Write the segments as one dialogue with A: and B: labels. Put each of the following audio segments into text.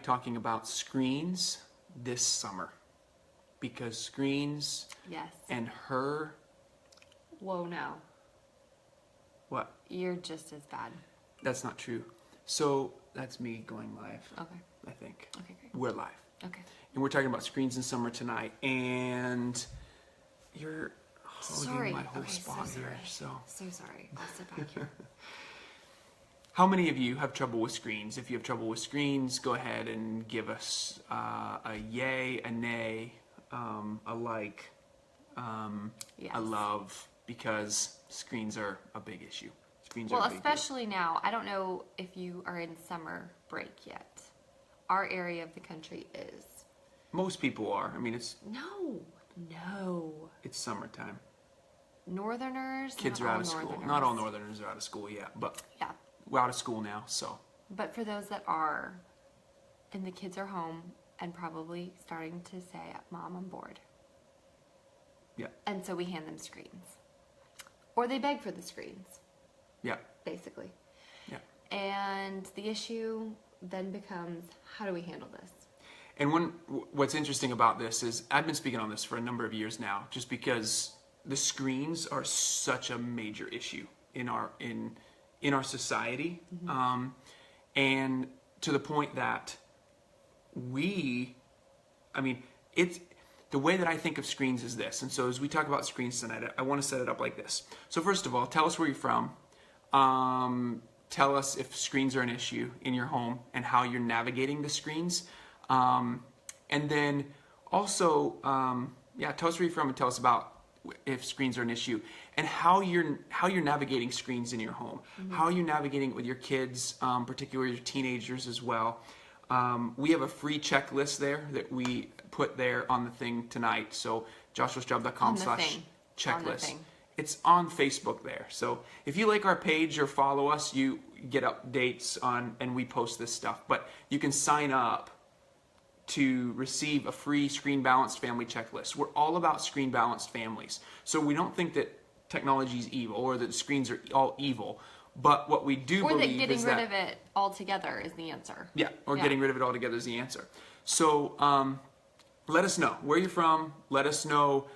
A: talking about screens this summer because screens and her.
B: Whoa, no.
A: What?
B: You're just as bad.
A: That's not true. So that's me going live.
B: Okay.
A: I think.
B: Okay, great.
A: We're live.
B: Okay.
A: And we're talking about screens in summer tonight. And you're holding my whole spot here. So
B: sorry. I'll sit back here.
A: How many of you have trouble with screens? If you have trouble with screens, go ahead and give us a yay, a nay, a like, a love, because screens are a big issue. Screens are a big
B: especially now. I don't know if you are in summer break yet. Our area of the country is.
A: Most people are. I mean, it's...
B: No.
A: It's summertime.
B: Northerners?
A: Kids are out of school. Not all Northerners are out of school yet, but...
B: Yeah.
A: We're out of school now, so.
B: But for those that are, and the kids are home and probably starting to say, Mom, I'm bored.
A: Yeah.
B: And so we hand them screens. Or they beg for the screens.
A: Yeah.
B: Basically.
A: Yeah.
B: And the issue then becomes, how do we handle this?
A: And what's interesting about this is, I've been speaking on this for a number of years now, just because the screens are such a major issue in our society, and to the point that it's the way that I think of screens is this. And so as we talk about screens tonight, I want to set it up like this. So first of all, tell us where you're from. Tell us if screens are an issue in your home and how you're navigating the screens. And then also, tell us where you're from and tell us about if screens are an issue, and how you're navigating screens in your home. How are you navigating it with your kids, particularly your teenagers as well. We have a free checklist there that we put there on the thing tonight. So joshuasjob.com/checklist. It's on Facebook there. So if you like our page or follow us, you get updates on, and we post this stuff. But you can sign up to receive a free screen balanced family checklist. We're all about screen balanced families. So we don't think that technology is evil or that screens are all evil. But what we do believe is that...
B: Or that getting rid of it altogether is the answer.
A: Yeah, getting rid of it altogether is the answer. So let us know where you're from. Let us know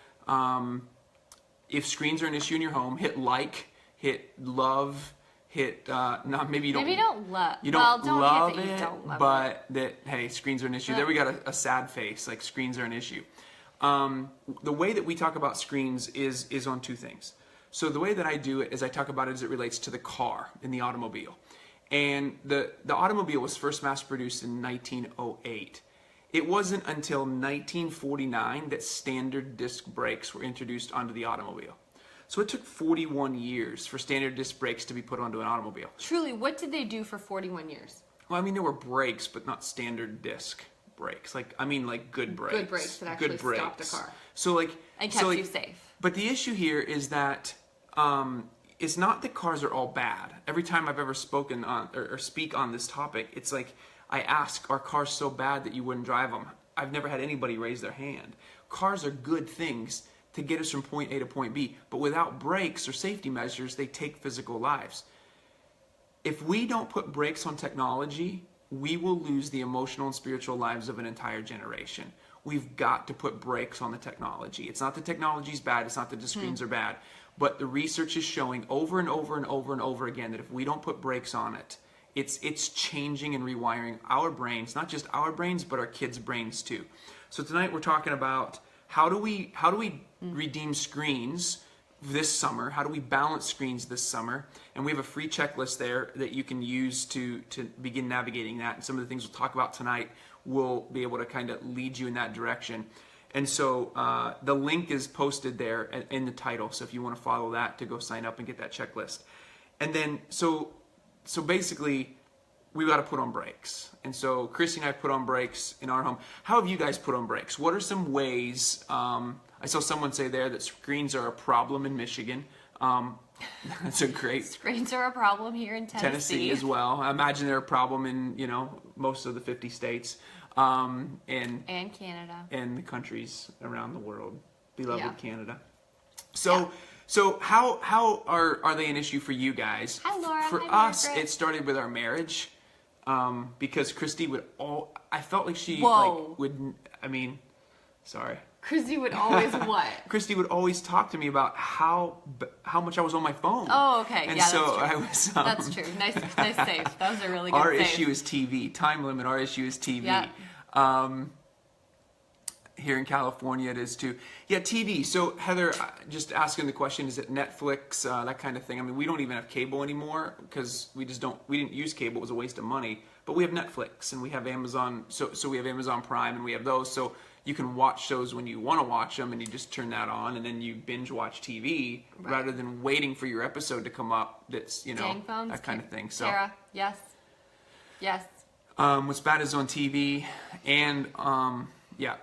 A: if screens are an issue in your home. Hit like, hit love, hit maybe you don't
B: love.
A: You don't love
B: hit that
A: it,
B: you don't love
A: but that hey, screens are an issue. There we got a sad face, like screens are an issue. The way that we talk about screens is on two things. So the way that I do it is I talk about it as it relates to the car in the automobile. And the automobile was first mass produced in 1908. It wasn't until 1949 that standard disc brakes were introduced onto the automobile. So it took 41 years for standard disc brakes to be put onto an automobile.
B: Truly, what did they do for 41 years?
A: Well, I mean, there were brakes, but not standard disc brakes. Like good brakes.
B: Good brakes that actually stopped the car.
A: So
B: and kept you safe.
A: But the issue here is that it's not that cars are all bad. Every time I've ever spoken on or speak on this topic, it's like I ask, are cars so bad that you wouldn't drive them? I've never had anybody raise their hand. Cars are good things to get us from point A to point B, but without brakes or safety measures, they take physical lives. If we don't put brakes on technology, we will lose the emotional and spiritual lives of an entire generation. We've got to put brakes on the technology. It's not that technology's bad, it's not that the screens are bad, but the research is showing over and over and over and over again that if we don't put brakes on it, it's changing and rewiring our brains, not just our brains, but our kids' brains too. So tonight we're talking about how do we redeem screens this summer? How do we balance screens this summer? And we have a free checklist there that you can use to begin navigating that. And some of the things we'll talk about tonight will be able to kind of lead you in that direction. And so the link is posted there in the title. So if you want to follow that to go sign up and get that checklist. And then, so basically, we've got to put on brakes. And so Christy and I put on brakes in our home. How have you guys put on brakes? What are some ways? I saw someone say there that screens are a problem in Michigan. That's a great...
B: Screens are a problem here in Tennessee.
A: Tennessee as well. I imagine they're a problem in, most of the 50 states. And
B: Canada.
A: And the countries around the world. Beloved Canada.
B: Yeah.
A: So how are they an issue for you guys?
B: Hi, Laura.
A: For
B: Hi,
A: us,
B: Margaret.
A: it started with our marriage, because Christy would I felt like she
B: Whoa.
A: like would. I mean, sorry.
B: Christy would always what?
A: Christy would always talk to me about how much I was on my phone.
B: Oh, okay.
A: And
B: yeah,
A: so
B: that's true.
A: I was.
B: That's true. Nice save. That was a really good
A: Our
B: save.
A: issue is TV. Time limit. Our issue is TV.
B: Yeah.
A: Here in California, it is too. Yeah, TV. So Heather, just asking the question: is it Netflix, that kind of thing? I mean, we don't even have cable anymore because we just don't. We didn't use cable; it was a waste of money. But we have Netflix and we have Amazon. So we have Amazon Prime and we have those. So you can watch shows when you want to watch them, and you just turn that on, and then you binge watch TV rather than waiting for your episode to come up. That's
B: Dang phones,
A: that kind of thing. So
B: Sarah, yes.
A: what's bad is on TV and TV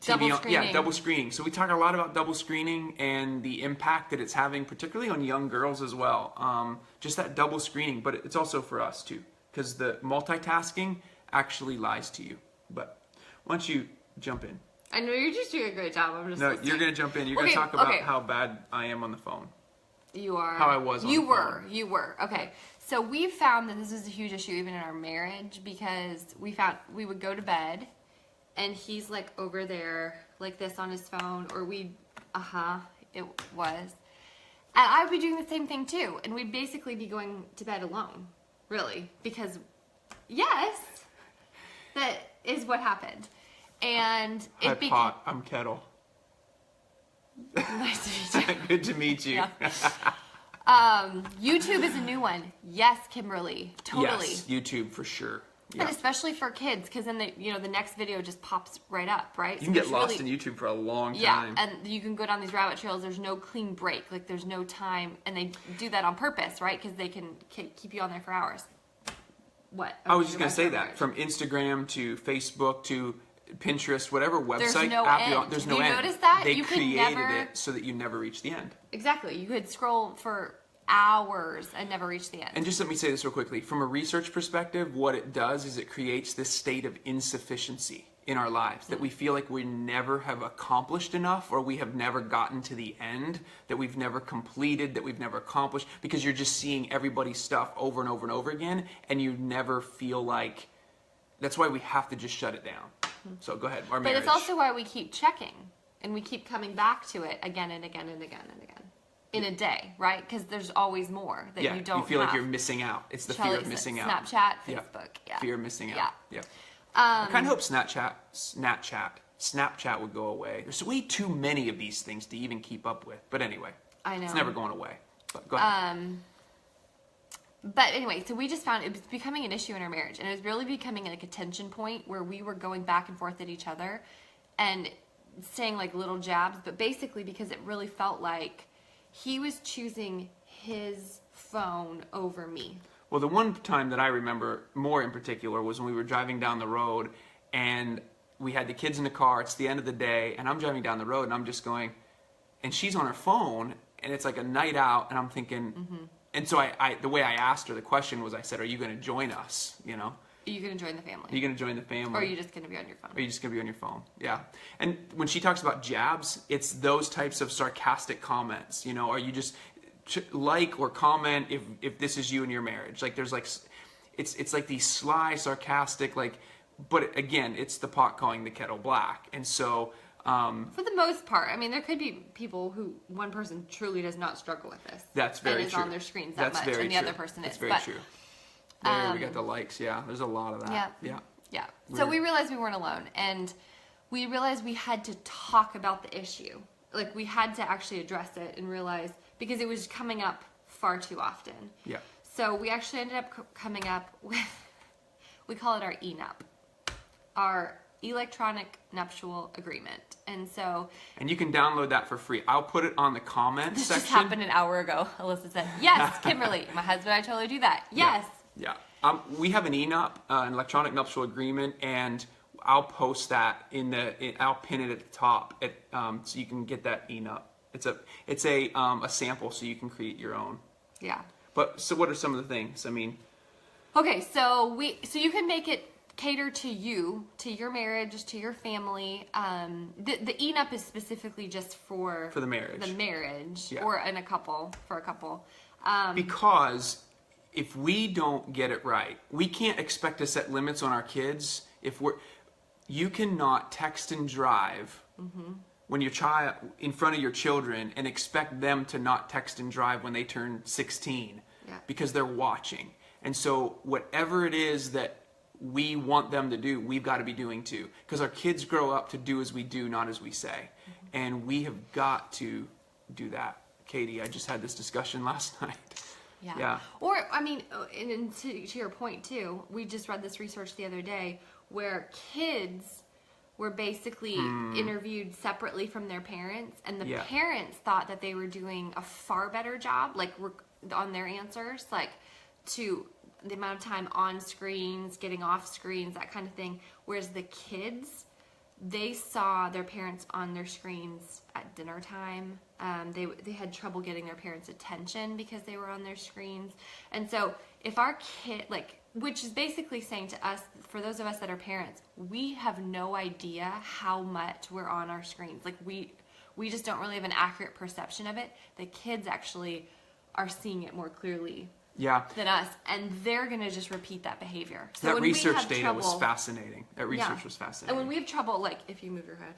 B: Double screening.
A: Yeah, double screening. So we talk a lot about double screening and the impact that it's having, particularly on young girls as well. Just that double screening, but it's also for us too, because the multitasking actually lies to you. But why don't you jump in?
B: I know you're just doing a great job. I'm just
A: No,
B: listening.
A: you're going to jump in. You're going to talk about how bad I am on the phone.
B: You are.
A: How I was on the phone.
B: You were. Okay. So we found that this was a huge issue even in our marriage because we would go to bed and he's like over there like this on his phone, or it was. And I'd be doing the same thing too. And we'd basically be going to bed alone, really, because yes, that is what happened. And
A: Hi, Pot. I'm Kettle.
B: Nice to meet you.
A: Good to meet you.
B: Yeah. YouTube is a new one. Yes, Kimberly. Totally.
A: Yes, YouTube for sure. Yeah.
B: And especially for kids, because then the next video just pops right up, right?
A: You can get lost in YouTube for a long time.
B: Yeah, and you can go down these rabbit trails. There's no clean break. Like, there's no time. And they do that on purpose, right? Because they can keep you on there for hours. What?
A: I was just going to say that. From Instagram to Facebook to Pinterest, whatever website
B: there's no
A: app
B: end.
A: you're on, there's no
B: you
A: end.
B: Notice that?
A: They
B: you
A: created it so that you never reach the end.
B: Exactly. You could scroll for hours and never reach the end.
A: And just let me say this real quickly. From a research perspective, what it does is it creates this state of insufficiency in our lives, that we feel like we never have accomplished enough, or we have never gotten to the end, that we've never completed, that we've never accomplished, because you're just seeing everybody's stuff over and over and over again, and you never feel like... That's why we have to just shut it down. So go ahead, our marriage.
B: But it's also why we keep checking, and we keep coming back to it again and again and again and again. In a day, right? Because there's always more that you don't
A: you feel
B: have.
A: like you're missing out. It's the fear of missing out.
B: Snapchat, Facebook, yeah.
A: Fear of missing out.
B: Yeah.
A: I kind of hope Snapchat would go away. There's way too many of these things to even keep up with. But anyway,
B: I know.
A: It's never going away. But go ahead.
B: But anyway, so we just found it was becoming an issue in our marriage, and it was really becoming like a tension point where we were going back and forth at each other and saying like little jabs, but basically because it really felt like he was choosing his phone over me.
A: Well, the one time that I remember more in particular was when we were driving down the road and we had the kids in the car. It's the end of the day, and I'm driving down the road and I'm just going, and she's on her phone, and it's like a night out, and I'm thinking, and so I the way I asked her the question was, I said, "Are you going to join us?" You know.
B: Are you going to join the family?
A: Are you going to join the family?
B: Or are you just going to be on your phone?
A: Or are you just going to be on your phone? Yeah. And when she talks about jabs, it's those types of sarcastic comments. You know, are you just like or comment if this is you in your marriage? Like there's like, it's like these sly, sarcastic, like, but again, it's the pot calling the kettle black. And so...
B: for the most part, I mean, there could be people who one person truly does not struggle with this.
A: That's very true.
B: And is on their screens that much, and the other person is.
A: That's very true. There we got the likes. Yeah, there's a lot of that. Yeah.
B: So we realized we weren't alone, and we realized we had to talk about the issue. Like, we had to actually address it and realize, because it was coming up far too often.
A: Yeah.
B: So we actually ended up coming up with, we call it our ENUP, our electronic nuptial agreement. And so...
A: And you can download that for free. I'll put it on the comments section.
B: This just happened an hour ago. Alyssa said, yes, Kimberly, my husband and I totally do that. Yes.
A: Yeah. We have an ENUP, an electronic nuptial agreement, and I'll post that I'll pin it at the top, so you can get that ENUP. It's a sample, so you can create your own.
B: Yeah.
A: But so, what are some of the things? I mean.
B: Okay, so you can make it cater to you, to your marriage, to your family. The ENUP is specifically just for
A: the marriage.
B: The marriage,
A: yeah.
B: Or in a couple, for a couple.
A: Because if we don't get it right, we can't expect to set limits on our kids. you cannot text and drive when your child in front of your children and expect them to not text and drive when they turn 16 because they're watching. And so whatever it is that we want them to do, we've got to be doing too, because our kids grow up to do as we do, not as we say. And we have got to do that. Katie, I just had this discussion last night. Yeah.
B: Or, I mean, and to your point too, we just read this research the other day where kids were basically interviewed separately from their parents, and the parents thought that they were doing a far better job, like on their answers, like to the amount of time on screens, getting off screens, that kind of thing. Whereas the kids, they saw their parents on their screens at dinner time. They had trouble getting their parents' attention because they were on their screens. And so if our kid, which is basically saying to us, for those of us that are parents, we have no idea how much we're on our screens. Like we just don't really have an accurate perception of it. The kids actually are seeing it more clearly than us, and they're going to just repeat that behavior. So
A: that
B: when
A: research data was fascinating. That research was fascinating.
B: And when we have trouble, like if you move your head,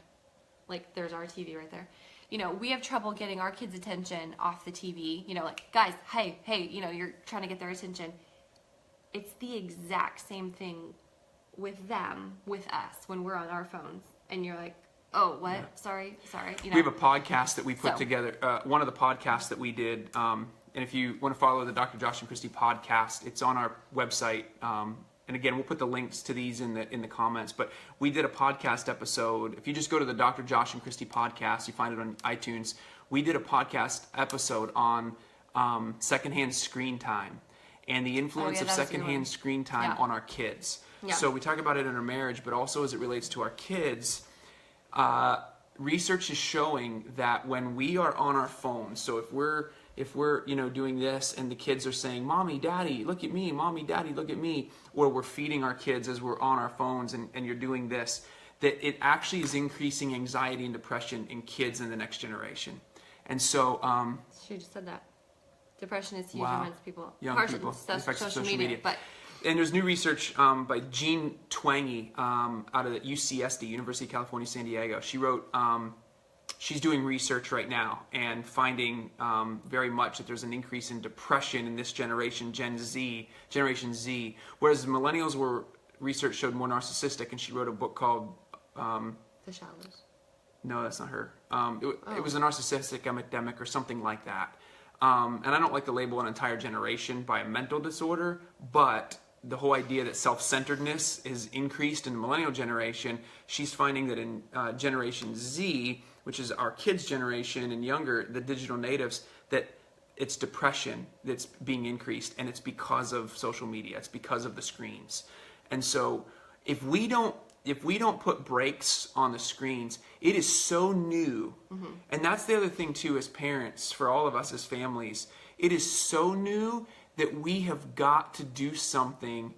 B: like there's our TV right there. You know, we have trouble getting our kids' attention off the TV. You know, like, guys, hey, you know, you're trying to get their attention. It's the exact same thing with them, with us, when we're on our phones. And you're like, oh, what? Yeah. Sorry. You know?
A: We have a podcast that we put together. One of the podcasts that we did, and if you want to follow the Dr. Josh and Christy podcast, it's on our website. And again, we'll put the links to these in the comments. But we did a podcast episode. If you just go to the Dr. Josh and Christy podcast, you find it on iTunes. We did a podcast episode on secondhand screen time and the influence of secondhand screen time on our kids. Yeah. So we talk about it in our marriage, but also as it relates to our kids. Research is showing that when we are on our phones, so if we're you know doing this and the kids are saying, "Mommy, Daddy, look at me, Mommy, Daddy, look at me," or we're feeding our kids as we're on our phones and you're doing this, that it actually is increasing anxiety and depression in kids in the next generation. And so
B: she just said that depression is huge amongst people,
A: young people, social media.
B: But
A: and there's new research by Jean Twenge out of the UCSD, University of California, San Diego. She wrote, she's doing research right now and finding very much that there's an increase in depression in this generation, Generation Z, whereas millennials research showed more narcissistic, and she wrote a book called...
B: The Shallows.
A: No, that's not her. It was a narcissistic epidemic or something like that. And I don't like to label an entire generation by a mental disorder, but the whole idea that self-centeredness is increased in the millennial generation, she's finding that in Generation Z, which is our kids' generation and younger, the digital natives, that it's depression that's being increased, and it's because of social media. It's because of the screens. And so if we don't put brakes on the screens, it is so new. Mm-hmm. And that's the other thing too, as parents, for all of us as families, it is so new that we have got to do something.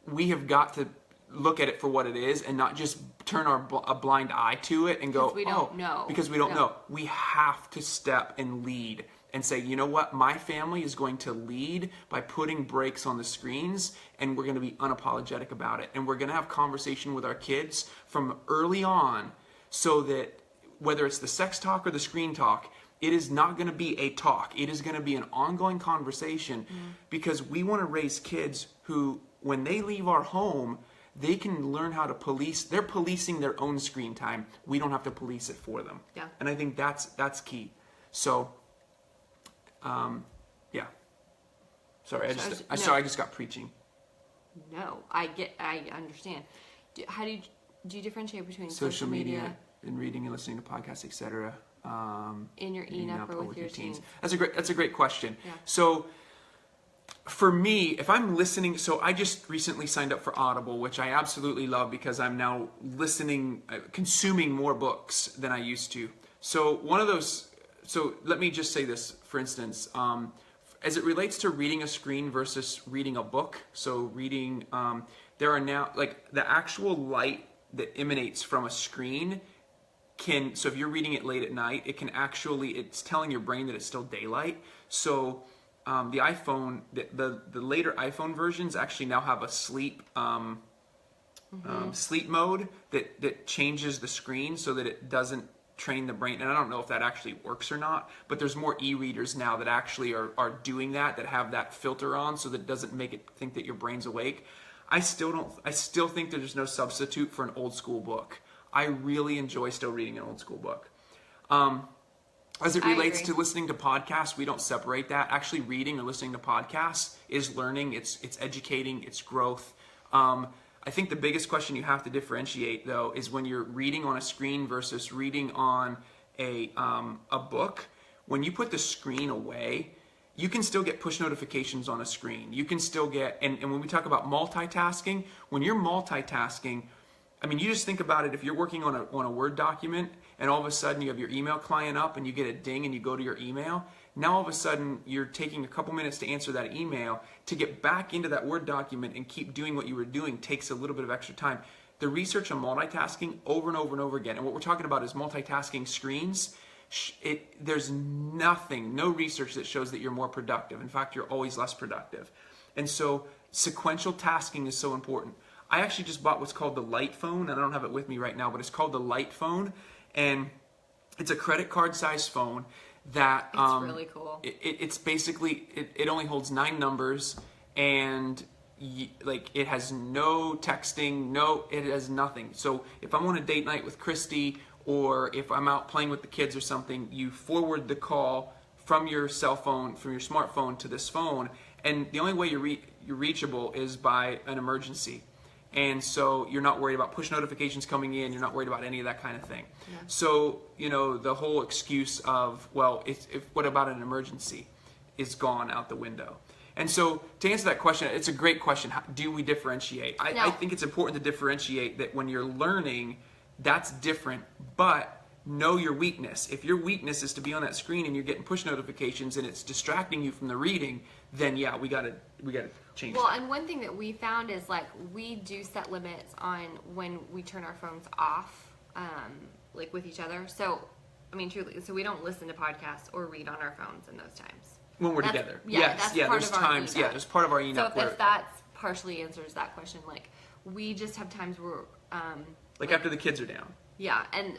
A: We have got to look at it for what it is and not just turn a blind eye to it and go,
B: because we don't know.
A: Because we don't know. We have to step and lead and say, you know what, my family is going to lead by putting brakes on the screens, and we're going to be unapologetic about it. And we're going to have conversation with our kids from early on, so that whether it's the sex talk or the screen talk, it is not going to be a talk. It is going to be an ongoing conversation, because we want to raise kids who, when they leave our home, they can learn how to police. They're policing their own screen time. We don't have to police it for them.
B: Yeah.
A: And I think that's key. So, yeah. Sorry, I just got preaching.
B: No, I understand. How do you differentiate between
A: social media and reading and listening to podcasts, etc.?
B: In your eNUP or with your teens?
A: That's a great question.
B: Yeah.
A: So for me, if I'm listening, so I just recently signed up for Audible, which I absolutely love because I'm now consuming more books than I used to. So let me just say this, for instance, as it relates to reading a screen versus reading a book. So reading, there are now, like, the actual light that emanates from a screen so if you're reading it late at night, it's telling your brain that it's still daylight. So the iPhone, the later iPhone versions actually now have a sleep sleep mode that changes the screen so that it doesn't train the brain. And I don't know if that actually works or not, but there's more e-readers now that actually are doing that have that filter on so that it doesn't make it think that your brain's awake. I still think there's no substitute for an old school book. I really enjoy still reading an old school book. As it relates to listening to podcasts, we don't separate that. Actually, reading or listening to podcasts is learning, it's educating, it's growth. I think the biggest question you have to differentiate, though, is when you're reading on a screen versus reading on a book. When you put the screen away, you can still get push notifications on a screen. You can still get, and when we talk about multitasking, when you're multitasking, I mean, you just think about it. If you're working on a Word document and all of a sudden you have your email client up and you get a ding and you go to your email, now all of a sudden you're taking a couple minutes to answer that email. To get back into that Word document and keep doing what you were doing takes a little bit of extra time. The research on multitasking over and over and over again, and what we're talking about is multitasking screens. There's no research that shows that you're more productive. In fact, you're always less productive. And so sequential tasking is so important. I actually just bought what's called the Light Phone, and I don't have it with me right now, but it's called the Light Phone, and it's a credit card size phone that
B: it's really cool.
A: It's basically it only holds 9 numbers, and it has no texting, it has nothing. So if I'm on a date night with Christy, or if I'm out playing with the kids or something, you forward the call from your cell phone, from your smartphone to this phone, and the only way you're reachable is by an emergency. And so you're not worried about push notifications coming in. You're not worried about any of that kind of thing. Yeah. So, the whole excuse of, well, what about an emergency is gone out the window. And so to answer that question, it's a great question. How do we differentiate? I think it's important to differentiate that when you're learning, that's different, but know your weakness. If your weakness is to be on that screen and you're getting push notifications and it's distracting you from the reading, then yeah, we gotta change that.
B: And one thing that we found is we do set limits on when we turn our phones off, with each other. So, I mean, truly, so we don't listen to podcasts or read on our phones in those times.
A: When we're together.
B: There's times.
A: Yeah, there's part of our
B: enough. So if that partially answers that question, we just have times where
A: after the kids are down.
B: Yeah, and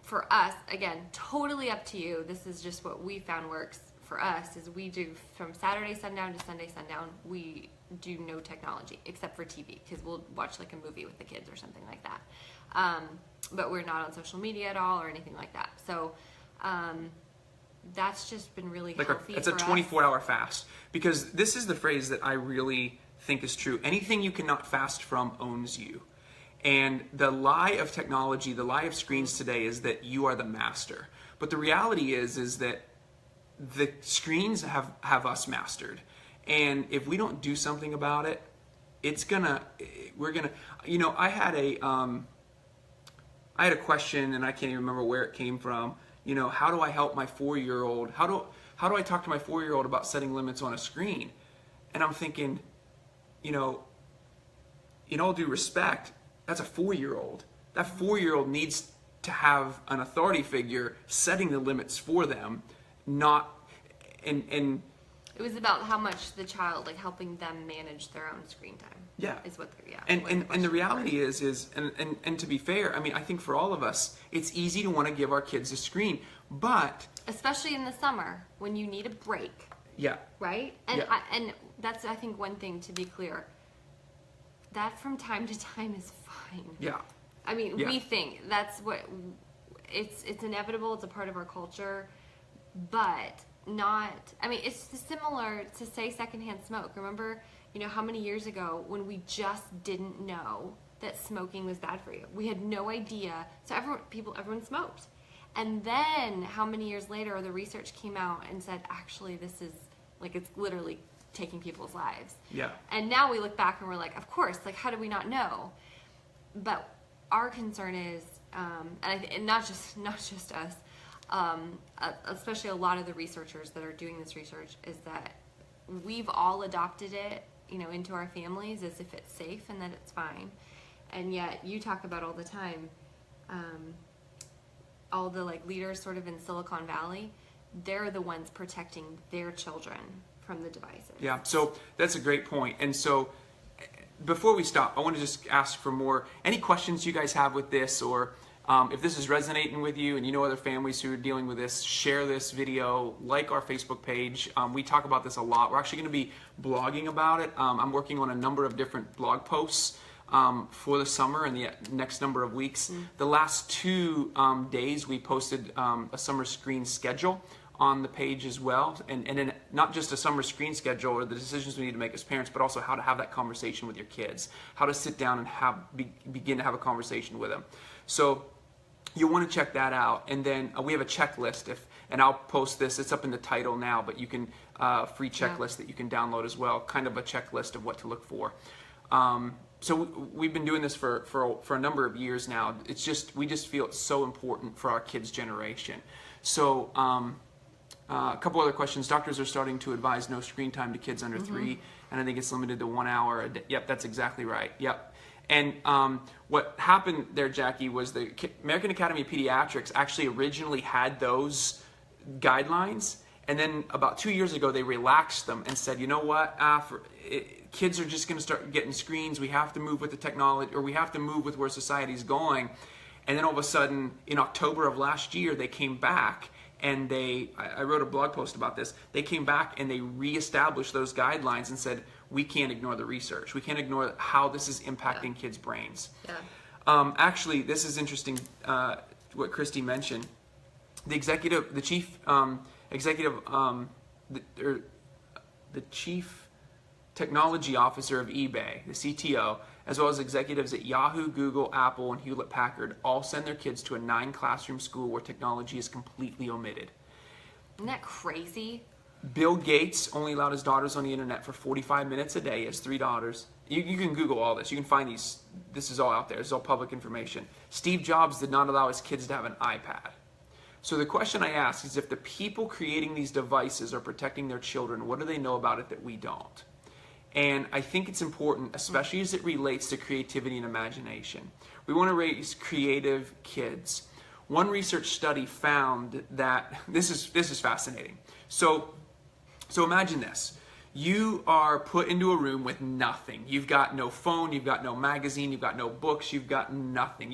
B: for us, again, totally up to you. This is just what we found works for us. Is we do from Saturday sundown to Sunday sundown. We do no technology except for TV because we'll watch a movie with the kids or something like that. But we're not on social media at all or anything like that. So. That's just been really healthy.
A: It's a 24-hour fast, because this is the phrase that I really think is true. Anything you cannot fast from owns you. And the lie of technology, the lie of screens today is that you are the master. But the reality is that the screens have us mastered. And if we don't do something about it, I had a question, and I can't even remember where it came from. How do I help my 4-year-old? How do I talk to my 4-year-old about setting limits on a screen? And I'm thinking, in all due respect, that's a 4-year-old. That 4-year-old needs to have an authority figure setting the limits for them, and
B: it was about how much the child, helping them manage their own screen time.
A: Yeah.
B: Is what they're,
A: And the reality is to be fair, I mean, I think for all of us, it's easy to want to give our kids a screen, but...
B: Especially in the summer, when you need a break.
A: Yeah.
B: Right? And and that's, I think, one thing to be clear. That from time to time is fine.
A: Yeah.
B: I mean, we think that's what... It's inevitable, it's a part of our culture, but... it's similar to, say, secondhand smoke. Remember, how many years ago when we just didn't know that smoking was bad for you? We had no idea. So everyone smoked. And then how many years later the research came out and said, actually, this is, it's literally taking people's lives.
A: Yeah. And
B: now we look back and we're like, of course, how did we not know? But our concern is, and not just us, especially a lot of the researchers that are doing this research, is that we've all adopted it, into our families as if it's safe and that it's fine. And yet you talk about all the time, all the leaders sort of in Silicon Valley, they're the ones protecting their children from the devices.
A: Yeah, so that's a great point. And so before we stop, I want to just ask for any questions you guys have with this, or if this is resonating with you and you know other families who are dealing with this, share this video, like our Facebook page. We talk about this a lot. We're actually going to be blogging about it. I'm working on a number of different blog posts for the summer and the next number of weeks. The last 2 days we posted a summer screen schedule on the page as well, and then not just a summer screen schedule or the decisions we need to make as parents, but also how to have that conversation with your kids, how to sit down and begin to have a conversation with them. So you'll want to check that out. And then we have a checklist, and I'll post this. It's up in the title now, but you can free checklist that you can download as well, kind of a checklist of what to look for. So we've been doing this for a number of years now. We just feel it's so important for our kids' generation. So a couple other questions. Doctors are starting to advise no screen time to kids under 3, and I think it's limited to 1 hour a day. Yep, that's exactly right. Yep. And what happened there, Jackie, was the American Academy of Pediatrics actually originally had those guidelines, and then about 2 years ago they relaxed them and said, you know what, kids are just going to start getting screens. We have to move with the technology, or we have to move with where society's going. And then all of a sudden, in October of last year, they came back. And I wrote a blog post about this. They came back and they reestablished those guidelines and said, we can't ignore the research. We can't ignore how this is impacting kids' brains. Yeah. Actually, this is interesting, what Christy mentioned. The chief technology officer of eBay, the CTO, as well as executives at Yahoo, Google, Apple, and Hewlett-Packard all send their kids to a 9-classroom school where technology is completely omited.
B: Isn't that crazy?
A: Bill Gates only allowed his daughters on the internet for 45 minutes a day. He has 3 daughters. You can Google all this. You can find these. This is all out there. This is all public information. Steve Jobs did not allow his kids to have an iPad. So the question I ask is, if the people creating these devices are protecting their children, what do they know about it that we don't? And I think it's important, especially as it relates to creativity and imagination. We want to raise creative kids. One research study found that this is fascinating. So imagine this. You are put into a room with nothing. You've got no phone, you've got no magazine, you've got no books, you've got nothing.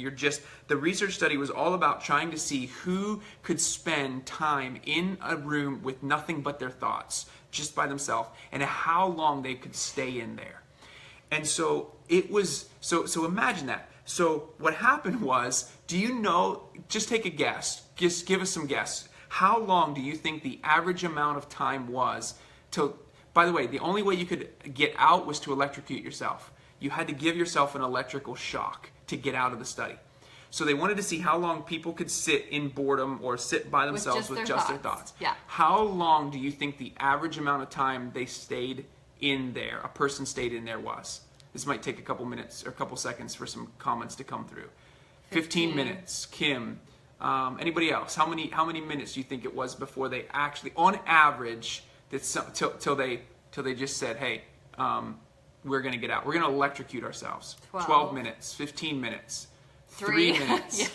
A: The research study was all about trying to see who could spend time in a room with nothing but their thoughts, just by themselves, and how long they could stay in there. And so it was, so imagine that. So what happened was, do you know, just take a guess, just give us some guess. How long do you think the average amount of time was till, by the way, the only way you could get out was to electrocute yourself. You had to give yourself an electrical shock to get out of the study. So they wanted to see how long people could sit in boredom or sit by themselves with just their thoughts.
B: Yeah.
A: How long do you think the average amount of time they stayed in there, a person stayed in there was? This might take a couple minutes or a couple seconds for some comments to come through. 15 minutes. Kim. Anybody else? How many minutes do you think it was before they actually, on average, till they just said, hey, we're going to get out. We're going to electrocute ourselves. 12 minutes. 15 minutes. 3 minutes.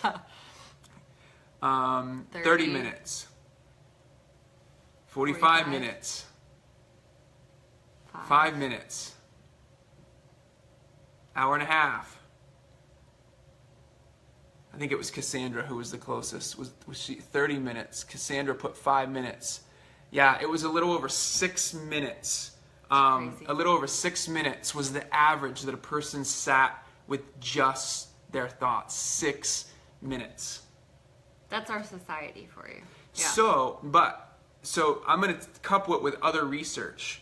B: Yeah.
A: 30 minutes. 45 minutes. 5 minutes. Hour and a half. I think it was Cassandra who was the closest. Was she 30 minutes? Cassandra put 5 minutes. Yeah, it was a little over 6 minutes. A little over 6 minutes was the average that a person sat with just their thoughts. 6 minutes.
B: That's our society for you. Yeah.
A: So I'm going to couple it with other research.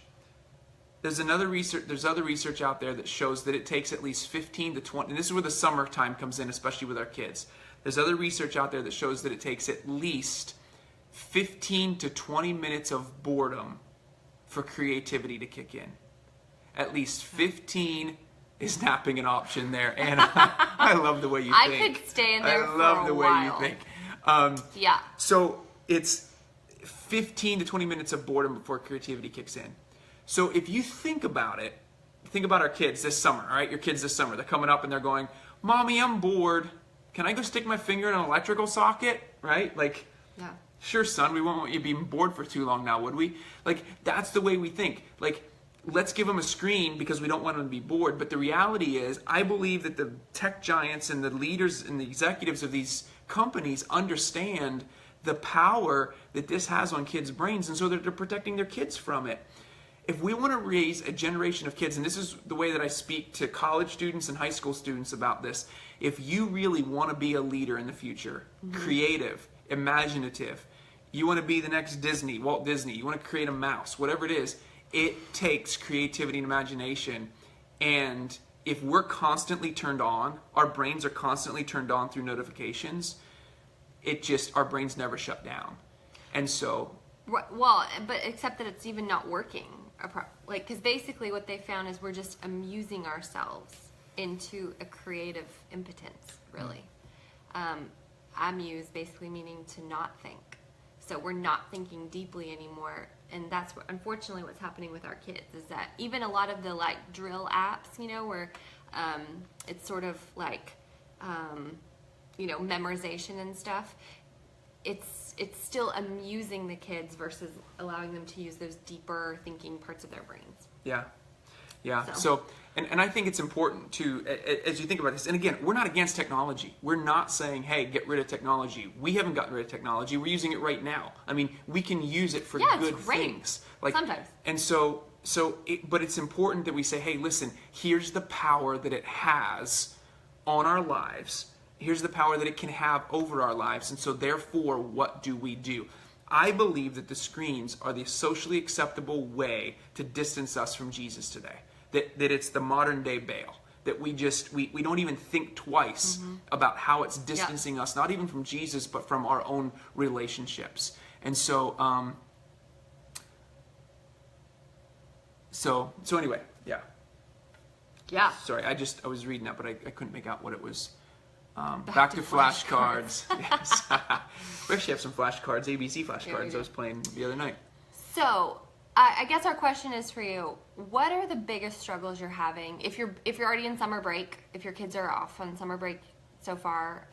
A: There's other research out there that shows that it takes at least 15 to 20, and this is where the summertime comes in, especially with our kids. There's other research out there that shows that it takes at least 15 to 20 minutes of boredom for creativity to kick in. At least 15. Is napping an option there? Anna, I love the way you think.
B: I could stay in there for a while.
A: I love the way you think.
B: Yeah.
A: So it's 15 to 20 minutes of boredom before creativity kicks in. So if you think about it, think about our kids this summer, all right? Your kids this summer, they're coming up and they're going, Mommy, I'm bored. Can I go stick my finger in an electrical socket, right? Like,
B: yeah.
A: Sure, son, we won't want you being bored for too long now, would we? Like, that's the way we think. Like, let's give them a screen because we don't want them to be bored. But the reality is, I believe that the tech giants and the leaders and the executives of these companies understand the power that this has on kids' brains, and so they're protecting their kids from it. If we want to raise a generation of kids, and this is the way that I speak to college students and high school students about this, if you really want to be a leader in the future, creative, imaginative, you want to be the next Disney, Walt Disney, you want to create a mouse, whatever it is, it takes creativity and imagination. And if we're constantly turned on, our brains are constantly turned on through notifications, our brains never shut down. And so...
B: Well, but except that it's even not working. Like, because basically what they found is we're just amusing ourselves into a creative impotence, really. Amuse basically meaning to not think. So we're not thinking deeply anymore. And that's unfortunately what's happening with our kids, is that even a lot of the like drill apps, where it's sort of like, memorization and stuff, it's still amusing the kids versus allowing them to use those deeper thinking parts of their brains.
A: Yeah. So and I think it's important to, as you think about this, and again, we're not against technology. We're not saying, hey, get rid of technology. We haven't gotten rid of technology. We're using it right now. I mean, we can use it for good things. Like,
B: sometimes.
A: And but it's important that we say, hey, listen, here's the power that it has on our lives. Here's the power that it can have over our lives. And so therefore, what do we do? I believe that the screens are the socially acceptable way to distance us from Jesus today. That it's the modern day Baal. That we don't even think twice about how it's distancing us, not even from Jesus, but from our own relationships. And so, so anyway, yeah. Sorry, I was reading that, but I couldn't make out what it was. Back to flashcards. Yes. We actually have some flashcards, ABC flashcards I was playing the other night.
B: So, I guess our question is for you: what are the biggest struggles you're having if you're already in summer break? If your kids are off on summer break so far?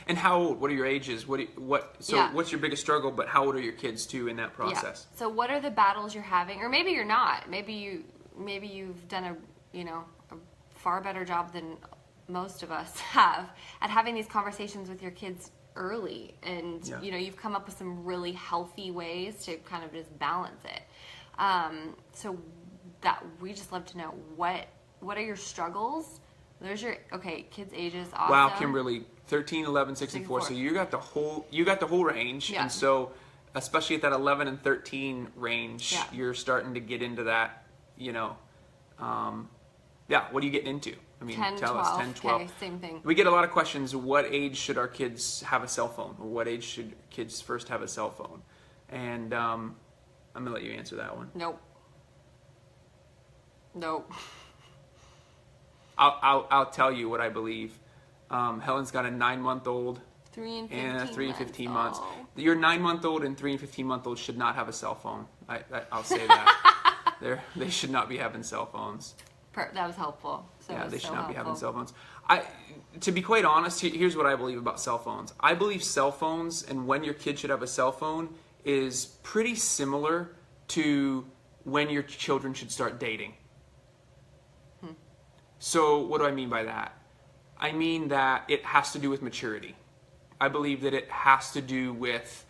A: And how old? What are your ages? What's your biggest struggle? But how old are your kids too in that process?
B: So what are the battles you're having, or maybe you're not? Maybe you've done a far better job than most of us have at having these conversations with your kids early, and you've come up with some really healthy ways to kind of just balance it. So that we just love to know what are your struggles. There's your kids ages. Awesome.
A: Wow, Kimberly, 13, 11, 6, and 4. So you got the whole range, and so especially at that 11 and 13 range, you're starting to get into that. What are you getting into? I mean,
B: 10,
A: tell
B: 12.
A: us, 10, 12.
B: Okay, same thing.
A: We get a lot of questions, what age should our kids have a cell phone? Or what age should kids first have a cell phone? And I'm going to let you answer that one.
B: Nope.
A: I'll tell you what I believe. Helen's got a 9-month-old
B: 3 and 15
A: and a 3 and 15 months.
B: Oh.
A: Your 9-month-old and 3 and 15-month-old should not have a cell phone. I'll say that. They should not be having cell phones.
B: That was helpful.
A: They should not be having cell phones. To be quite honest, here's what I believe about cell phones. I believe cell phones and when your kid should have a cell phone is pretty similar to when your children should start dating. So what do I mean by that? I mean that it has to do with maturity. I believe that it has to do with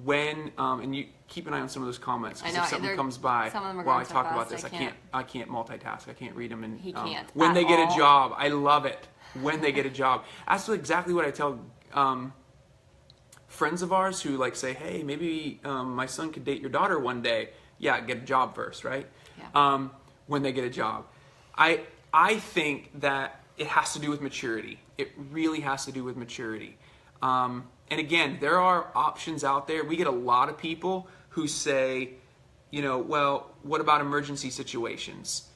A: when, and you keep an eye on some of those comments, because if something comes by while I talk about this, I can't multitask. I can't read them. And
B: he can't.
A: When they get a job, I love it. When they get a job, that's exactly what I tell friends of ours who say, hey, maybe my son could date your daughter one day. Yeah, get a job first, right?
B: Yeah.
A: When they get a job, I think that it has to do with maturity. It really has to do with maturity. And again, there are options out there. We get a lot of people who say, well, what about emergency situations?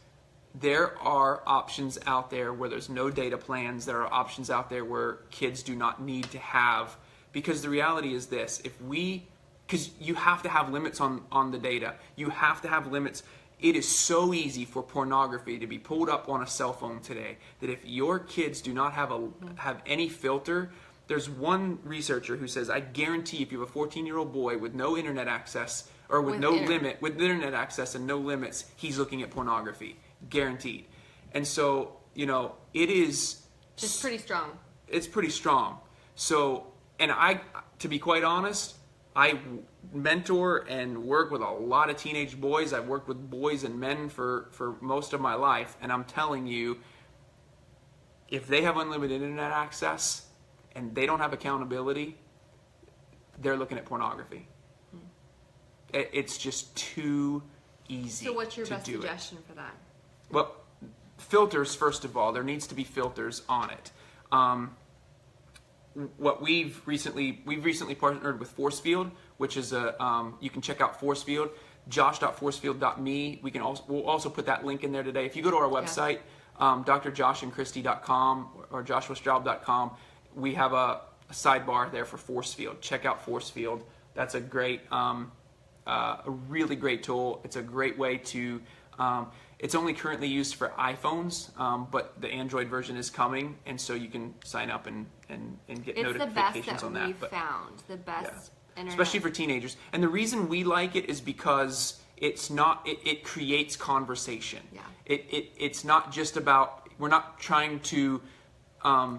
A: There are options out there where there's no data plans. There are options out there where kids do not need to have, because the reality is this, because you have to have limits on the data. You have to have limits. It is so easy for pornography to be pulled up on a cell phone today that if your kids do not have any filter. There's one researcher who says, I guarantee if you have a 14-year-old boy with no internet access, or with no limit, with internet access and no limits, he's looking at pornography, guaranteed. And so, you know, it is
B: just pretty strong.
A: It's pretty strong. So, and to be quite honest, I mentor and work with a lot of teenage boys. I've worked with boys and men for most of my life, and I'm telling you, if they have unlimited internet access and they don't have accountability, they're looking at pornography. It's just too easy.
B: So what's your
A: to
B: best
A: do
B: suggestion for that?
A: Well, filters, first of all. There needs to be filters on it. What we've recently partnered with Forcefield, which is you can check out Forcefield, josh.forcefield.me. We'll also put that link in there today. If you go to our website, drjoshandchristy.com or joshuastraub.com, we have a sidebar there for Forcefield. Check out Forcefield. That's a great, a really great tool. It's a great way to. It's only currently used for iPhones, but the Android version is coming, and so you can sign up and get notifications on that.
B: It's the best that we've found. The best internet.
A: Especially for teenagers. And the reason we like it is because it's not. It creates conversation.
B: Yeah.
A: It's not just about. We're not trying to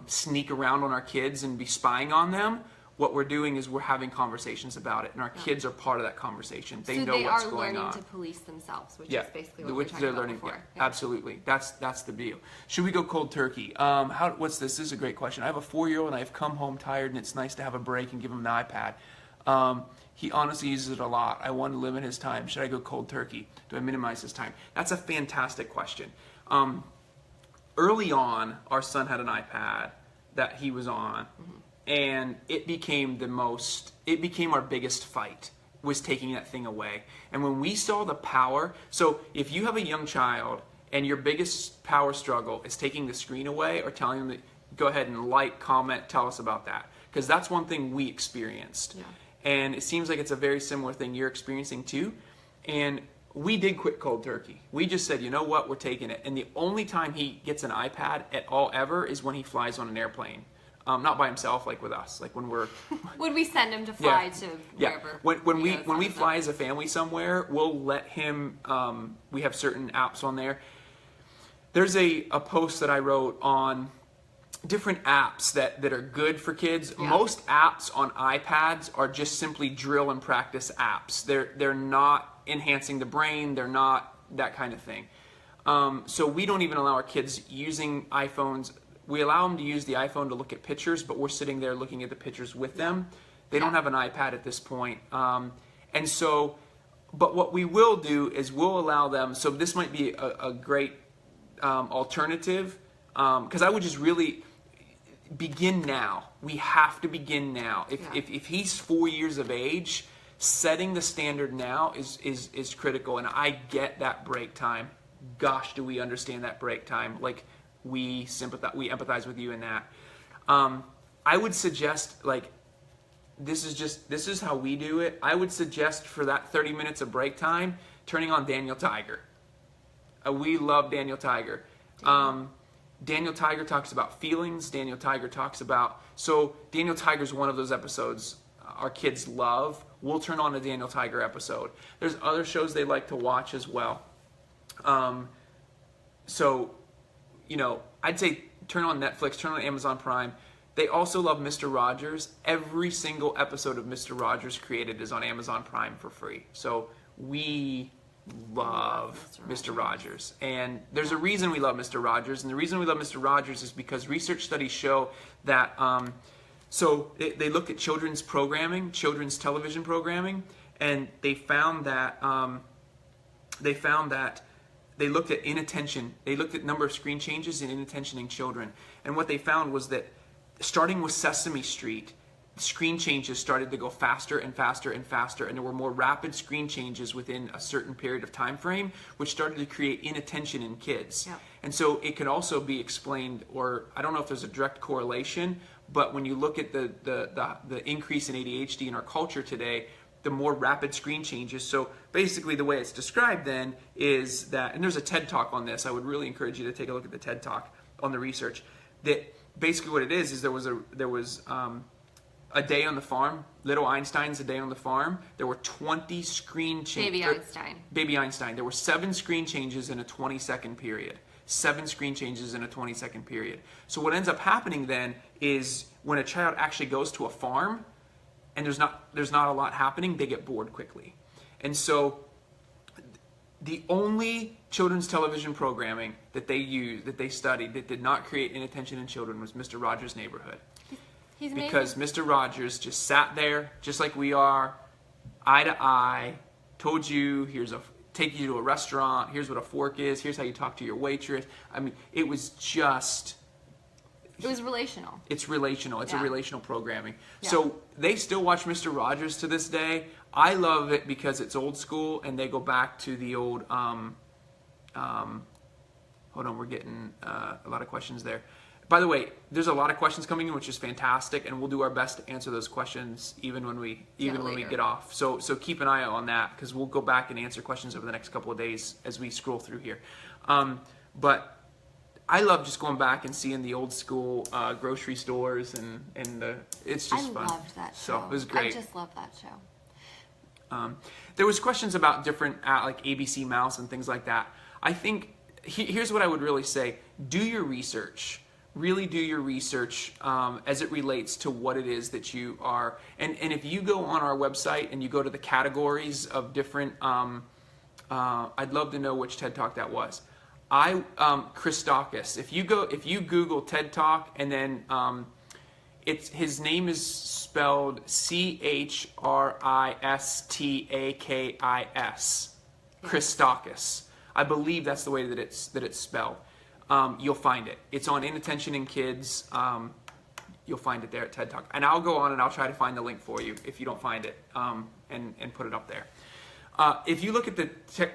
A: sneak around on our kids and be spying on them. What we're doing is we're having conversations about it, and our kids are part of that conversation. They know what's going on.
B: So they are learning to police themselves, which is basically what
A: which
B: we're talking
A: they're
B: about
A: learning.
B: before.
A: Yeah, absolutely. That's the deal. Should we go cold turkey? What's this? This is a great question. I have a 4-year-old, and I've come home tired, and it's nice to have a break and give him the iPad. He honestly uses it a lot. I want to limit his time. Should I go cold turkey? Do I minimize his time? That's a fantastic question. Early on, our son had an iPad that he was on. And it became our biggest fight, was taking that thing away. And when we saw the power, so if you have a young child and your biggest power struggle is taking the screen away or telling them that, go ahead and like, comment, tell us about that. Because that's one thing we experienced.
B: Yeah.
A: And it seems like it's a very similar thing you're experiencing too. And we did quit cold turkey. We just said, you know what, we're taking it. And the only time he gets an iPad at all ever is when he flies on an airplane. Not by himself, like with us, like when we're.
B: When we send him to fly to wherever.
A: When we fly as a family somewhere, we'll let him. We have certain apps on there. There's a post that I wrote on different apps that are good for kids. Yeah. Most apps on iPads are just simply drill and practice apps. They're not enhancing the brain. They're not that kind of thing. So we don't even allow our kids using iPhones. We allow them to use the iPhone to look at pictures, but we're sitting there looking at the pictures with them. They don't have an iPad at this point. And so, but what we will do is we'll allow them, so this might be a great alternative, because I would just really begin now. We have to begin now. If he's 4 years of age, setting the standard now is critical. And I get that break time. Gosh, do we understand that break time? Like, we empathize with you in that. I would suggest, like, this is how we do it. I would suggest for that 30 minutes of break time, turning on Daniel Tiger. We love Daniel Tiger. Daniel Tiger talks about feelings. Daniel Tiger is one of those episodes our kids love. We'll turn on a Daniel Tiger episode. There's other shows they like to watch as well. So, you know, I'd say turn on Netflix, turn on Amazon Prime. They also love Mr. Rogers. Every single episode of Mr. Rogers created is on Amazon Prime for free. So we love Mr. Rogers. And there's a reason we love Mr. Rogers. And the reason we love Mr. Rogers is because research studies show that, so they looked at children's programming, children's television programming, and they found that, they looked at inattention. They looked at number of screen changes in inattention in children. And what they found was that starting with Sesame Street, screen changes started to go faster and faster and faster, and there were more rapid screen changes within a certain period of time frame, which started to create inattention in kids.
B: Yep.
A: And so it could also be explained, or I don't know if there's a direct correlation, but when you look at the increase in ADHD in our culture today, the more rapid screen changes. So basically the way it's described then is that, and there's a TED Talk on this, I would really encourage you to take a look at the TED Talk on the research, that basically what it is there was A Day on the Farm, Little Einstein's A Day on the Farm, there were 20 screen changes. Baby Einstein. There were 7 screen changes in a 20-second period. 7 screen changes in a 20-second period. So what ends up happening then is when a child actually goes to a farm and there's not a lot happening, they get bored quickly. And so the only children's television programming that they studied that did not create inattention in children was Mr. Rogers' Neighborhood.
B: He's amazing.
A: Because Mr. Rogers just sat there, just like we are, eye to eye, told you, take you to a restaurant, here's what a fork is, here's how you talk to your waitress. I mean, it was just...
B: It was relational.
A: It's relational. It's a relational programming.
B: Yeah.
A: So they still watch Mr. Rogers to this day. I love it because it's old school and they go back to the old... hold on, we're getting a lot of questions there. By the way, there's a lot of questions coming in, which is fantastic, and we'll do our best to answer those questions even when we get off. So keep an eye out on that because we'll go back and answer questions over the next couple of days as we scroll through here. But I love just going back and seeing the old school grocery stores and it's just fun.
B: I loved that show.
A: So it was great.
B: I just love that show.
A: There was questions about different like ABC Mouse and things like that. I think here's what I would really say: do your research. Really do your research as it relates to what it is that you are. And if you go on our website and you go to the categories of different, I'd love to know which TED Talk that was. Christakis. If you Google TED Talk and then his name is spelled Christakis. Christakis. I believe that's the way that it's spelled. You'll find it. It's on Inattention in Kids. You'll find it there at TED Talk. And I'll go on and I'll try to find the link for you if you don't find it and put it up there. If you look at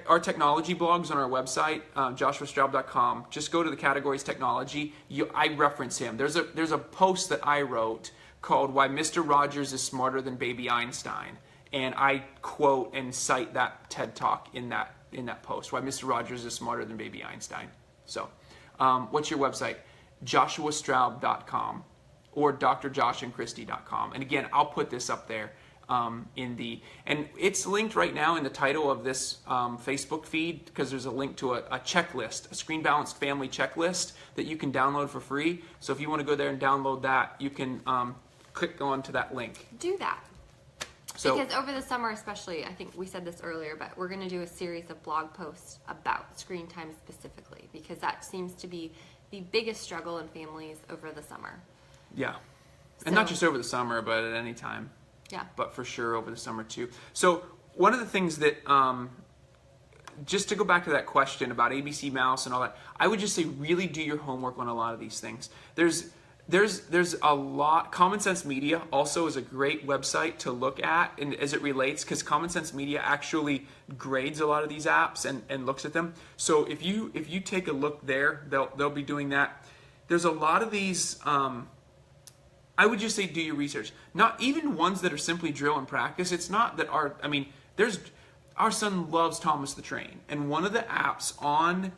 A: our technology blogs on our website, joshuastraub.com, just go to the categories technology. I reference him. There's a post that I wrote called Why Mr. Rogers is Smarter Than Baby Einstein. And I quote and cite that TED Talk in that post, Why Mr. Rogers is Smarter Than Baby Einstein. So, what's your website? joshuastraub.com or drjoshandchristy.com. And again, I'll put this up there and it's linked right now in the title of this Facebook feed because there's a link to a checklist, a screen balanced family checklist that you can download for free. So if you want to go there and download that, you can click on to that link.
B: Do that.
A: So,
B: because over the summer especially, I think we said this earlier, but we're going to do a series of blog posts about screen time specifically because that seems to be the biggest struggle in families over the summer.
A: Yeah. And not just over the summer, but at any time.
B: Yeah.
A: But for sure over the summer too. So one of the things that, just to go back to that question about ABC Mouse and all that, I would just say really do your homework on a lot of these things. There's a lot. Common Sense Media also is a great website to look at and as it relates because Common Sense Media actually grades a lot of these apps and looks at them. So if you take a look there, they'll be doing that. There's a lot of these. I would just say do your research. Not even ones that are simply drill and practice. It's not that our son loves Thomas the Train, and one of the apps on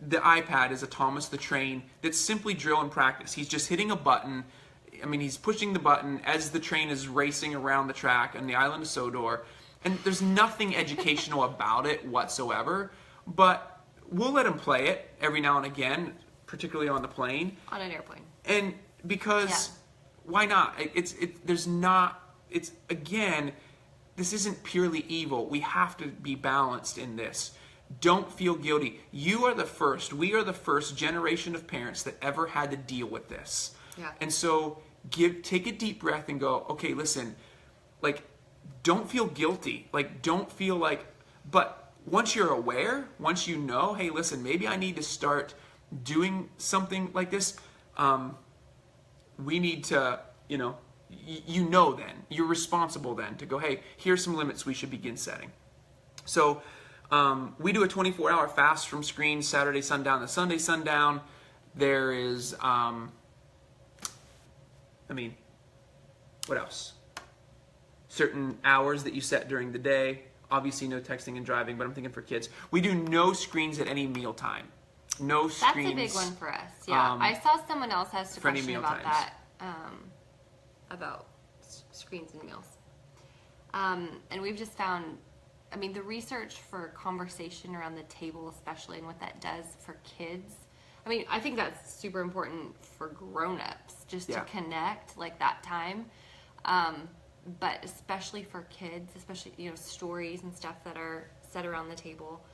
A: the iPad is a Thomas the Train that's simply drill and practice. He's just hitting a button. He's pushing the button as the train is racing around the track on the island of Sodor. And there's nothing educational about it whatsoever. But we'll let him play it every now and again, particularly on the plane.
B: On an airplane.
A: And because why not? Again, this isn't purely evil. We have to be balanced in this. Don't feel guilty. We are the first generation of parents that ever had to deal with this.
B: Yeah.
A: And so take a deep breath and go, okay, listen, don't feel guilty. Don't feel but once you're aware, once you know, hey, listen, maybe I need to start doing something like this, we need to, then, you're responsible then to go, hey, here's some limits we should begin setting. So, we do a 24-hour fast from screens, Saturday sundown to Sunday sundown. There is, what else? Certain hours that you set during the day. Obviously, no texting and driving, but I'm thinking for kids. We do no screens at any mealtime. No screens.
B: That's a big one for us. Yeah, I saw someone else asked a question about that, about screens and meals. And we've just found, I mean, the research for conversation around the table, especially, and what that does for kids. I mean, I think that's super important for grown-ups, just to connect, like, that time. But especially for kids, especially, you know, stories and stuff that are set around the table,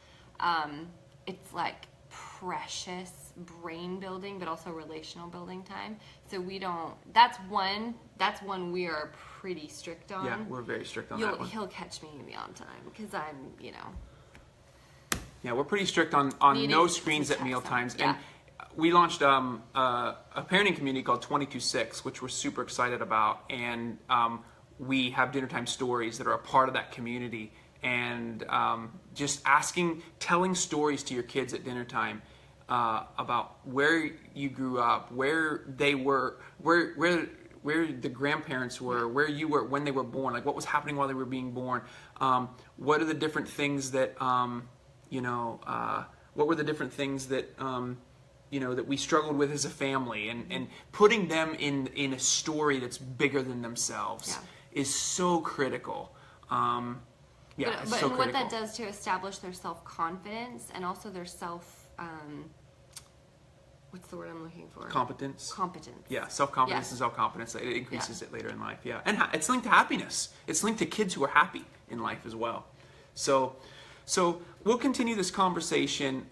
B: it's like precious brain building, but also relational building time. So we don't, that's one we are pretty strict on.
A: Yeah, we're very strict on that one.
B: He'll catch me on time, because I'm, you know.
A: Yeah, we're pretty strict on no screens at meal times.
B: Yeah.
A: And we launched a parenting community called 22/6, which we're super excited about. And we have dinner time stories that are a part of that community. And just telling stories to your kids at dinner time about where you grew up, where they were, where the grandparents were, where you were when they were born, like what was happening while they were being born. What are the different things that, what were the different things that, that we struggled with as a family, and putting them in a story that's bigger than themselves is so critical.
B: But
A: so critical.
B: What that does to establish their self-confidence and also their what's the word I'm looking for?
A: Competence. Yeah, self-confidence and self-confidence. It increases it later in life. Yeah, and it's linked to happiness. It's linked to kids who are happy in life as well. So we'll continue this conversation.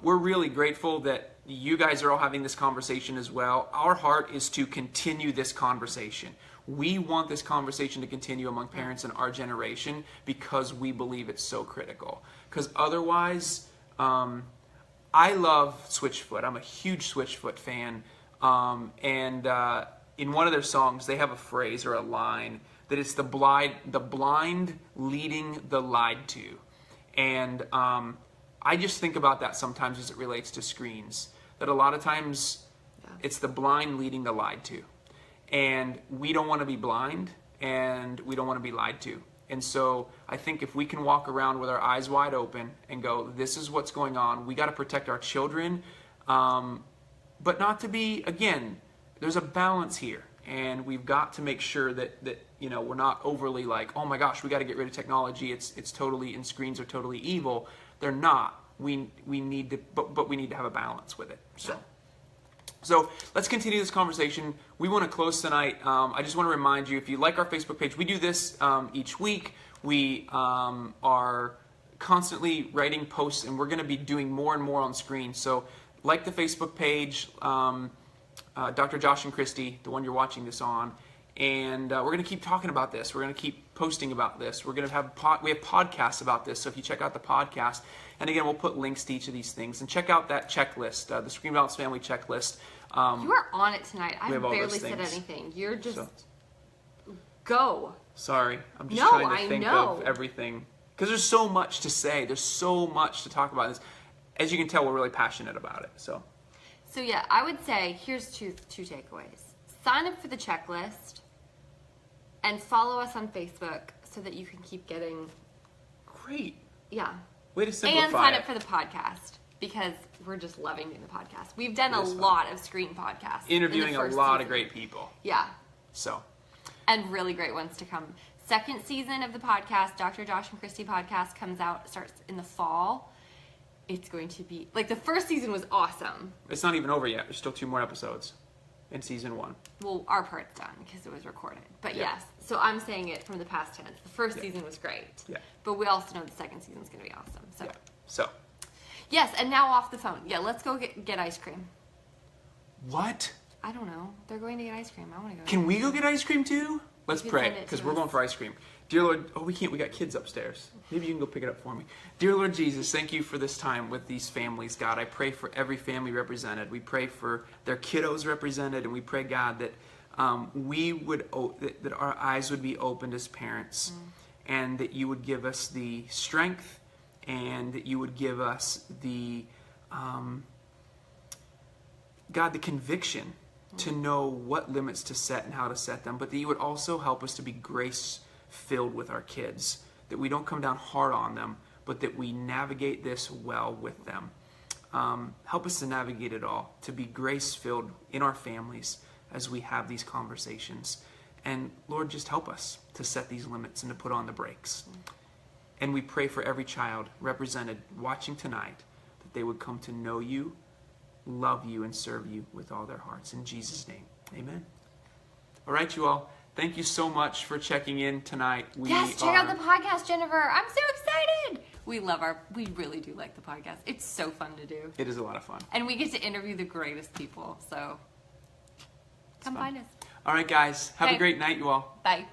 A: We're really grateful that you guys are all having this conversation as well. Our heart is to continue this conversation. We want this conversation to continue among parents in our generation because we believe it's so critical. Because otherwise, I love Switchfoot. I'm a huge Switchfoot fan. And in one of their songs, they have a phrase or a line that it's the blind leading the lied to. And I just think about that sometimes as it relates to screens. That a lot of times it's the blind leading the lied to. And we don't want to be blind, and we don't want to be lied to. And so I think if we can walk around with our eyes wide open and go, this is what's going on, we got to protect our children, but not to be, again, there's a balance here. And we've got to make sure that we're not overly like, oh my gosh, we got to get rid of technology. It's totally, and screens are totally evil. They're not. We need to, but we need to have a balance with it. So let's continue this conversation. We want to close tonight. I just want to remind you, if you like our Facebook page, we do this each week. We are constantly writing posts, and we're going to be doing more and more on screen. So like the Facebook page, Dr. Josh and Christy, the one you're watching this on, and we're going to keep talking about this. We're going to keep posting about this. We're going to have we have podcasts about this. So if you check out the podcast, and again, we'll put links to each of these things, and check out that checklist, the Screen Balance Family Checklist.
B: You are on it tonight. I barely said anything. You're just go.
A: Sorry, I'm just trying to think of everything because there's so much to say. There's so much to talk about. This, as you can tell, we're really passionate about it. So
B: yeah, I would say here's two takeaways. Sign up for the checklist and follow us on Facebook so that you can keep getting
A: great.
B: Yeah.
A: Way to simplify.
B: And sign up for the podcast because we're just loving doing the podcast. We've done a lot of screen podcasts.
A: Interviewing a lot of great people.
B: Yeah.
A: So.
B: And really great ones to come. Second season of the podcast, Dr. Josh and Christy podcast, starts in the fall. It's going to be, like, the first season was awesome.
A: It's not even over yet. There's still 2 more episodes in season 1.
B: Well, our part's done because it was recorded. But yes, so I'm saying it from the past tense. The first season was great. Yeah. But we also know the second season's going to be awesome. So.
A: Yeah. So.
B: Yes, and now off the phone. Yeah, let's go get ice cream.
A: What?
B: I don't know. They're going to get ice cream. I want to go.
A: Can we go get ice cream too? Let's pray, because we're going for ice cream. Dear Lord, we can't. We got kids upstairs. Maybe you can go pick it up for me. Dear Lord Jesus, thank you for this time with these families, God. I pray for every family represented. We pray for their kiddos represented, and we pray, God, that that our eyes would be opened as parents, and that you would give us the strength, and that you would give us the God, the conviction to know what limits to set and how to set them, but that you would also help us to be grace-filled with our kids, that we don't come down hard on them, but that we navigate this well with them. Help us to navigate it all, to be grace-filled in our families as we have these conversations. And Lord, just help us to set these limits and to put on the brakes. And we pray for every child represented watching tonight that they would come to know you, love you, and serve you with all their hearts. In Jesus' name, amen. All right, you all. Thank you so much for checking in tonight.
B: Check out the podcast, Jennifer. I'm so excited. We really do like the podcast. It's so fun to do.
A: It is a lot of fun.
B: And we get to interview the greatest people. So come find us.
A: All right, guys. Have a great night, you all.
B: Bye.